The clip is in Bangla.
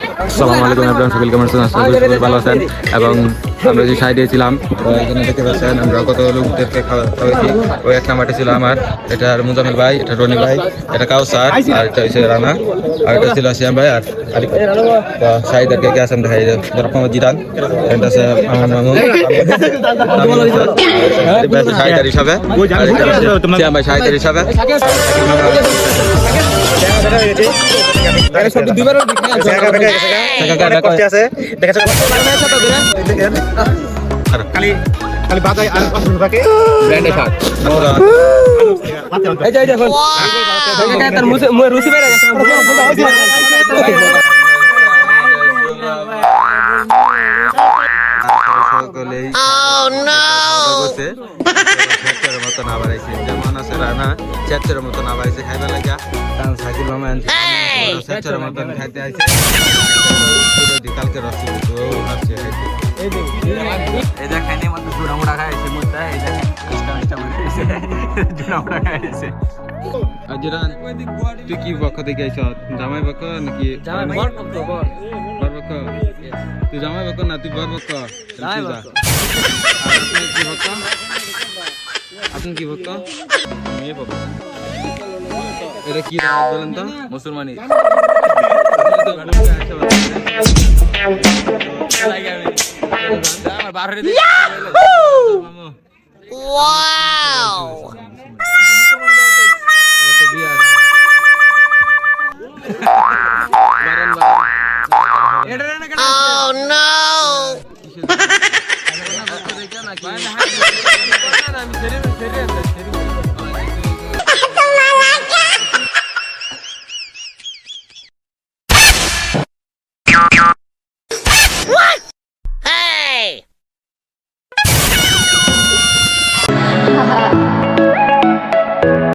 আসসালামু আলাইকুম এভরিওয়ান, সকল কেমন আছেন? আশা করি সবাই ভালো আছেন। এবং আমরা যে সাইডে ছিলাম, এখানে দেখতে পাচ্ছেন আমরা কত লোকদেরকে খাওয়াইছি। ওই এক নাম্বারটি ছিল আমার, এটা মুজামিল ভাই, এটা রনি ভাই, এটা কাউসার, আর এটা হচ্ছে রানা, আর এটা ছিল শ্যাম ভাই আর আলিফ। সাইডের কে আছেন দেখাই মোহাম্মদ জিদান, এটা আছে আমার মামুন সাইডার হিসাবে, শ্যাম ভাই সাইডার হিসাবে। খালি বাজাই আর থাকে ব্র্যান্ডের শার্ট এই যে দেখুন তার মুখে রুচি বেড়ে গেছে। সকলেই মতন আবার আইছে, যেমন আছে রানা চ্যাপচারের মতন আবার আইছে খাইবার লাগা, কারণ সাইকেল মামা চ্যাপচারের মতন খাইতে আইছে। কালকে রসি আসছে এই যে খাইনি মতো জুড়া মোড়া খাইছে মুদ্দা, এই যে জুড়া মোড়া খাইছে। আজিরান তুই কি পক্ষ থেকে আইছ? জামাই পক্ষ নাকি বর পক্ষ? তুই জামাই পক্ষ না তুই বর পক্ষ? কি পক্ষ? আপনি কি ভক্ত? মেয়ে ভক্ত। এটা কি বলেন তো? মুসলমানি।